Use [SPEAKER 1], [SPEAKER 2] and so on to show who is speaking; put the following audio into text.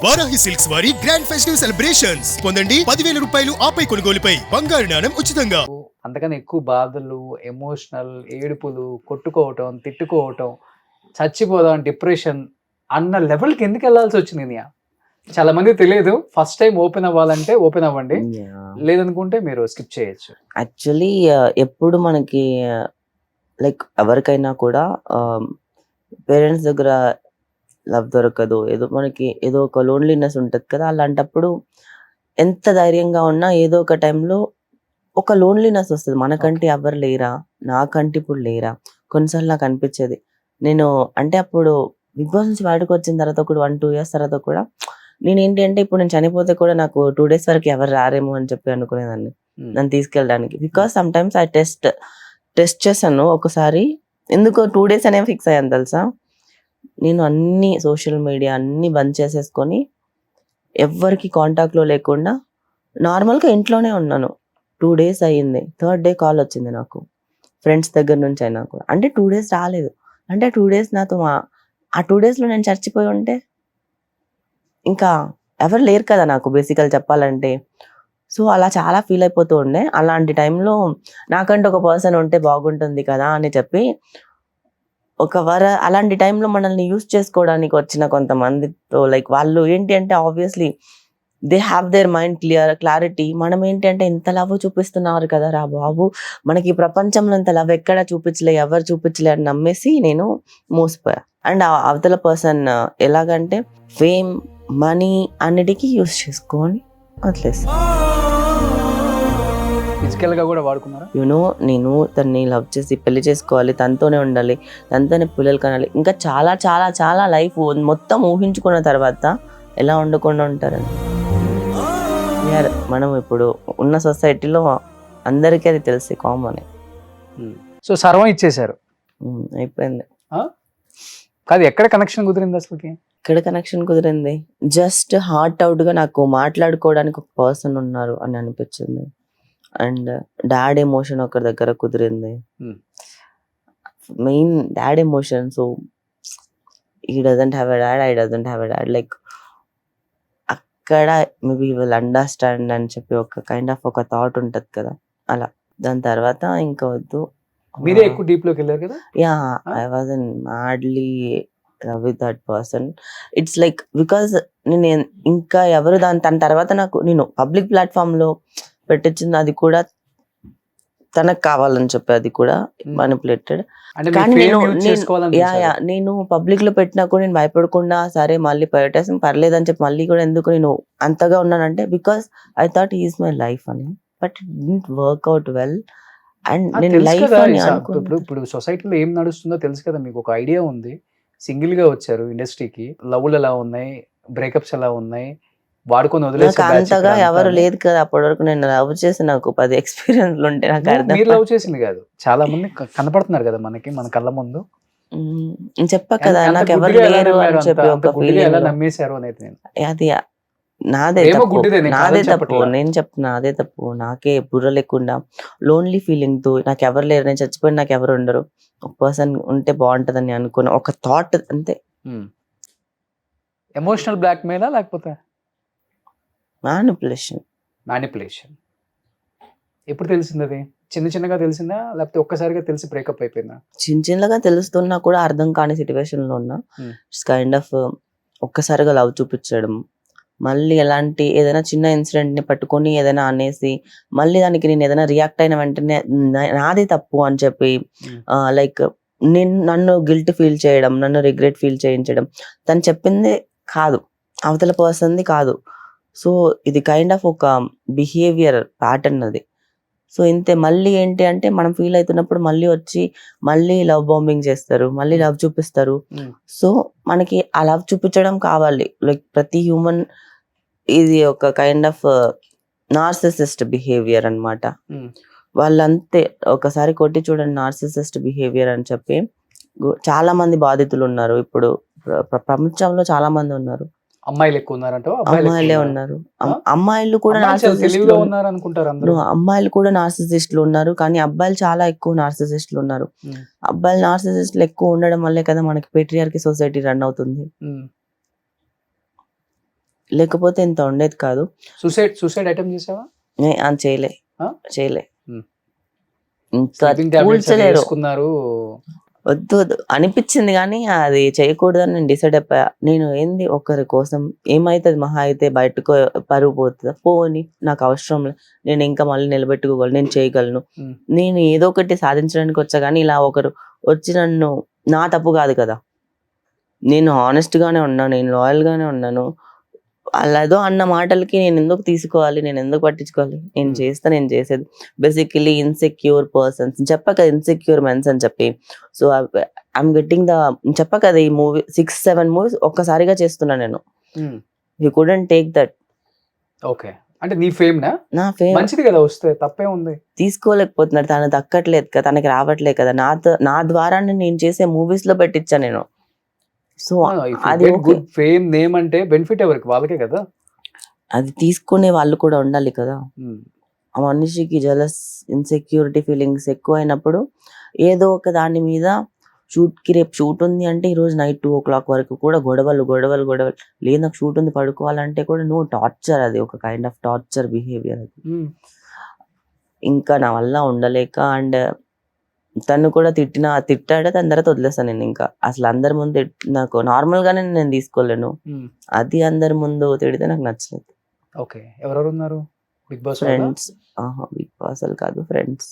[SPEAKER 1] Varahi silks వారి grand festive celebrations పొందండి 10,000 రూపాయలు ఆపై కొనుగోలుపై బంగారు నాణెం ఉచితంగా.
[SPEAKER 2] అంతకన్నా ఎక్కువ బాధలు, ఎమోషనల్ ఏడుపులు, కొట్టుకోవటం, తిట్టుకోవటం, చచ్చిపోదాం, డిప్రెషన్ అన్న లెవెల్‌కి ఎందుకు వెళ్ళాల్సి వచ్చింది ఇనియా? చాలా మందికి తెలియదు. ఫస్ట్ టైం ఓపెన్ అవ్వాలంటే ఓపెన్ అవ్వండి. లేదనుకుంటే మీరు స్కిప్ చేయొచ్చు.
[SPEAKER 3] యాక్చువల్లీ ఎప్పుడు మనకి లైక్ ఎవరికైనా కూడా పేరెంట్స్ దగ్గర లవ్ దొరకదు. ఏదో మనకి ఏదో ఒక లోన్లీనెస్ ఉంటది కదా! అలాంటప్పుడు ఎంత ధైర్యంగా ఉన్నా ఏదో ఒక టైంలో ఒక లోన్లీనెస్ వస్తది. మనకంటే ఎవరు లేరా? నాకంటే ఇప్పుడు లేరా? కొన్నిసార్లు నాకు అనిపిచ్చేది. నేను అంటే అప్పుడు 'బిగ్ బాస్' నుంచి బయటకొచ్చిన తర్వాత కూడా 1, 2 ఇయర్స్ తర్వాత కూడా నేనేంటి అంటే ఇప్పుడు నేను చనిపోతే కూడా నాకు 2 డేస్ వరకు ఎవరు రారేమో అని చెప్పి అనుకునేదాన్ని. నన్ను తీసుకెళ్ళడానికి. బికాజ్ సమ్‌టైమ్స్ టెస్ట్ చేశాను ఒకసారి. ఎందుకో 2 డేస్ అనేవి ఫిక్స్ అయ్యాను తెలుసా? నేను అన్ని సోషల్ మీడియా అన్నీ బంద్ చేసేసుకొని ఎవ్వరికి కాంటాక్ట్‌లో లేకుండా నార్మల్‌గా ఇంట్లోనే ఉన్నాను. 2 డేస్ అయ్యింది. థర్డ్ డే కాల్ వచ్చింది నాకు. ఫ్రెండ్స్ దగ్గర నుంచి అయినా కూడా. అంటే 2 డేస్ రాలేదు. అంటే 2 డేస్ నాతో ఆ 2 డేస్‌లో నేను చచ్చిపోయి ఉంటే ఇంకా ఎవరు లేరు కదా నాకు బేసికల్‌గా చెప్పాలంటే. సో, అలా చాలా ఫీల్ అయిపోతూ ఉండే. అలాంటి టైంలో నాకంటూ ఒక పర్సన్ ఉంటే బాగుంటుంది కదా అని చెప్పి అలాంటి టైంలో మనల్ని యూజ్ చేసుకోవడానికి వచ్చిన కొంతమందితో లైక్ వాళ్ళు ఏంటి అంటే obviously they have their mind clarity. మనం ఏంటి అంటే ఇంత లవ్ చూపిస్తున్నారు కదా రా బాబు, మనకి ప్రపంచంలో ఇంత లవ్ ఎక్కడ చూపించలే, ఎవరు చూపించలే అని నమ్మేసి నేను మోసపోయా. అండ్ అవతల పర్సన్ ఎలాగంటే ఫేమ్, మనీ అన్నిటికీ యూజ్ చేసుకొని వదిలేసి
[SPEAKER 2] ఫిజికల్‌గా కూడా వాడుకున్నారా?
[SPEAKER 3] నేను తనని లవ్ చేసి పెళ్లి చేసుకోవాలి, తనతోనే ఉండాలి, తనతోనే పిల్లలు కనాలి, ఇంకా చాలా చాలా చాలా లైఫ్ మొత్తం ఊహించుకున్న తర్వాత ఎలా ఉండకుండా ఉంటారని. మనం ఇప్పుడు ఉన్న సొసైటీలో అందరికీ అది తెలిసి కామన్.
[SPEAKER 2] సో సర్వం ఇచ్చేశారు.
[SPEAKER 3] అయిపోయింది.
[SPEAKER 2] కాదు, ఎక్కడ కనెక్షన్ కుదిరింది అసలుకి?
[SPEAKER 3] ఇక్కడ కనెక్షన్ కుదిరింది జస్ట్ హార్ట్ అవుట్ గా నాకు మాట్లాడుకోవడానికి ఒక పర్సన్ ఉన్నారు అని అనిపించింది. అండ్ డాడ్ ఎమోషన్ ఒక దగ్గర కుదిరింది. Main dad emotion. So he doesn't have a dad, I doesn't have a dad. Like అక్కడ మేబీ విల్ అండర్స్టాండ్ అని చెప్పి ఒక కైండ్ ఆఫ్ ఒక థాట్ ఉంటది కదా అలా. దాని తర్వాత ఇంకా వద్దు.
[SPEAKER 2] మీరే ఎక్కువ డీప్ లోకి వెళ్ళారు కదా?
[SPEAKER 3] Yeah, I was madly love with that person. It's like because నేను ఇంకా ఎవరు తన తర్వాత నేను పబ్లిక్ ప్లాట్ఫామ్ లో పెట్టించింది అది కూడా తనకు కావాలని చెప్పి అది కూడా మానిపులేటెడ్. కానీ నేను పబ్లిక్ లో పెట్టినా కూడా నేను భయపడకుండా సరే మళ్ళీ పెట్టేసి పర్లేదని చెప్పి మళ్ళీ కూడా ఎందుకు నేను అంతగా ఉన్నానంటే because I thought is my life అని. But it didn't work out well. And నేను లైఫ్ అని
[SPEAKER 2] ఇప్పుడు సొసైటీలో ఏం నడుస్తుందో తెలుసు కదా మీకు, ఒక ఐడియా ఉంది. సింగిల్ గా వచ్చారు ఇండస్ట్రీకి, లవ్లు ఎలా ఉన్నాయి, బ్రేకప్స్ ఎలా ఉన్నాయి, వాడుకొని వదిలేసి
[SPEAKER 3] అంతగా ఎవరు లేదు కదా అప్పటి వరకు. నేను లవ్ చేసి నాకు 10 ఎక్స్పీరియన్స్లు ఉంటే నాకు అర్థం.
[SPEAKER 2] మీరు లవ్ చేసింది కాదు, చాలా మంది కనపడుతున్నారు కదా మనకి, మన కళ్ళ ముందు.
[SPEAKER 3] చెప్పా కదా నాకు ఎవరు లేరు అని చెప్పి ఒక ఫీలింగ్.
[SPEAKER 2] నమ్మేశారు అనేది
[SPEAKER 3] అది నాదే తప్పు. నేను చెప్తున్నా నాదే తప్పు. నాకే బుర్ర లేకుండా లోన్లీ ఫీలింగ్ తో నాకు ఎవరు లేరు, నేను చచ్చిపోయిన నాకు ఎవరు ఉండరు, ఒక పర్సన్ ఉంటే బాగుంటదని అనుకున్న ఒక థాట్ అంతే.
[SPEAKER 2] ఎమోషనల్ బ్లాక్ మెయిల్ లేకపోతే మ్యానిపులేషన్. ఎప్పుడు తెలిసింది అది? చిన్నగా తెలిసిందా లేకపోతే ఒక్కసారిగా తెలిసి బ్రేకప్ అయిపోయిందా?
[SPEAKER 3] చిన్నగా తెలుస్తున్నా కూడా అర్థం కాని సిచ్యువేషన్ లో ఉన్నా. ఇట్స్ కైండ్ ఆఫ్ ఒక్కసారిగా లవ్ చూపించడం, మళ్ళీ ఎలాంటి ఏదైనా చిన్న ఇన్సిడెంట్ ని పట్టుకొని ఏదైనా అనేసి మళ్ళీ దానికి నేను ఏదైనా రియాక్ట్ అయిన వెంటనే నాదే తప్పు అని చెప్పి లైక్ నన్ను గిల్ట్ ఫీల్ చేయడం, నన్ను రిగ్రెట్ ఫీల్ చేయించడం. తను చెప్పింది కాదు, అవతల పర్సన్ది కాదు. సో ఇది కైండ్ ఆఫ్ ఒక బిహేవియర్ ప్యాటర్న్ అది. సో ఇంతే. మళ్ళీ ఏంటి అంటే మనం ఫీల్ అవుతున్నప్పుడు మళ్ళీ వచ్చి మళ్ళీ లవ్ బాంబింగ్ చేస్తారు, మళ్ళీ లవ్ చూపిస్తారు. సో మనకి ఆ లవ్ చూపించడం కావాలి. లైక్ ప్రతి హ్యూమన్ ఇది ఒక కైండ్ ఆఫ్ నార్సిసిస్ట్ బిహేవియర్ అన్నమాట. వాళ్ళంతే. ఒకసారి కొట్టి చూడండి నార్సిసిస్ట్ బిహేవియర్ అని చెప్పి. చాలా మంది బాధితులు ఉన్నారు ఇప్పుడు ప్రపంచంలో, చాలా మంది ఉన్నారు.
[SPEAKER 2] అమ్మాయిలు ఎక్కువ ఉన్నారంట?
[SPEAKER 3] అమ్మాయిలే ఉన్నారు. అమ్మాయిలు కూడా అమ్మాయిలు కూడా నార్సిసిస్టులు ఉన్నారు, కానీ అబ్బాయిలు చాలా ఎక్కువ నార్సిసిస్టులు ఉన్నారు. అబ్బాయిలు నార్సిసిస్టులు ఎక్కువ ఉండడం వల్లే కదా మనకి పేట్రియార్కీ సొసైటీ రన్ అవుతుంది. లేకపోతే ఇంత ఉండేది కాదు.
[SPEAKER 2] సూసైడ్ అటెంప్ట్ చేసావా?
[SPEAKER 3] చేయలే.
[SPEAKER 2] ఆ?
[SPEAKER 3] చేయలే.
[SPEAKER 2] హ్మ్.
[SPEAKER 3] ఇంకా
[SPEAKER 2] స్లీపింగ్ టాబ్లెట్స్ అది
[SPEAKER 3] కూల్చలేరు.
[SPEAKER 2] వేసుకున్నారు.
[SPEAKER 3] వద్దు అనిపించింది కానీ అది చేయకూడదని నేను డిసైడ్ అయిపోయా. నేను ఏంది ఒకరి కోసం ఏమైతుంది, మహా అయితే బయటకు పరువు పోతుందా, పోని నాకు అవసరం లేదు, నేను ఇంకా మళ్ళీ నిలబెట్టుకోగలను, నేను చేయగలను,
[SPEAKER 2] ఉమ్,
[SPEAKER 3] నేను ఏదో ఒకటి సాధించడానికి వచ్చా. కానీ ఇలా ఒకరు వచ్చి నన్ను, నా తప్పు కాదు కదా, నేను హానెస్ట్ గానే ఉన్నాను, నేను లాయల్ గానే ఉన్నాను. అలా ఏదో అన్న మాటలకి నేను ఎందుకు తీసుకోవాలి, నేను ఎందుకు పట్టించుకోవాలి, నేను
[SPEAKER 2] Hmm.
[SPEAKER 3] చేస్తా, నేను చేసేది. బేసికలీ ఇన్సెక్యూర్ పర్సన్స్ చెప్పా కదా, ఇన్సెక్యూర్ మెన్స్ అని చెప్పి. సో ఐఎమ్ గెట్టింగ్ ద, చెప్పా కదా, ఈ మూవీ 6-7 మూవీస్ ఒక్కసారిగా చేస్తున్నా నేను.
[SPEAKER 2] Um.
[SPEAKER 3] You couldn't take that.
[SPEAKER 2] Okay, అంటే నీ ఫేమ్ నా
[SPEAKER 3] నా ఫేమ్
[SPEAKER 2] మంచిది కదా, వస్తే తప్పే ఉంది.
[SPEAKER 3] తీసుకోలేకపోతున్నాడు, తను దక్కట్లేదు కదా, తనకి రావట్లేదు కదా, నా ద్వారా నేను చేసే మూవీస్ లో పెట్టించా నేను. సో అది ఓకే,
[SPEAKER 2] గుడ్ ఫేమ్ నేమ్ అంటే బెనిఫిట్ ఎవరికి, వాళ్ళకే కదా.
[SPEAKER 3] అది తీసుకునే వాళ్ళు కూడా ఉండాలి కదా.
[SPEAKER 2] ఉమ్,
[SPEAKER 3] ఆ మనిషికి జలస్, ఇన్సెక్యూరిటీ ఫీలింగ్స్ ఎక్కువైనప్పుడు ఏదో ఒక దాని మీద షూట్కి, రేపు షూట్ ఉంది అంటే ఈరోజు నైట్ 2 o'clock వరకు కూడా గొడవలు గొడవలు గొడవలు. లేదు నాకు షూట్ ఉంది పడుకోవాలంటే కూడా నో, టార్చర్. అది ఒక కైండ్ ఆఫ్ టార్చర్ బిహేవియర్ అది.
[SPEAKER 2] ఉమ్,
[SPEAKER 3] ఇంకా నా వల్ల ఉండలేక, అండ్ తను కూడా తిట్టాడే, దాని తర్వాత వదిలేస్తాను నేను. ఇంకా అసలు అందరి ముందు నాకు నార్మల్ గానే నేను తీసుకోలేను,
[SPEAKER 2] ఉమ్.
[SPEAKER 3] అది అందరి ముందు తిడితే నాకు నచ్చలేదు.
[SPEAKER 2] ఓకే, ఎవరెవరు ఉన్నారు Big Boss?
[SPEAKER 3] Friends, Big Boss కాదు, ఫ్రెండ్స్.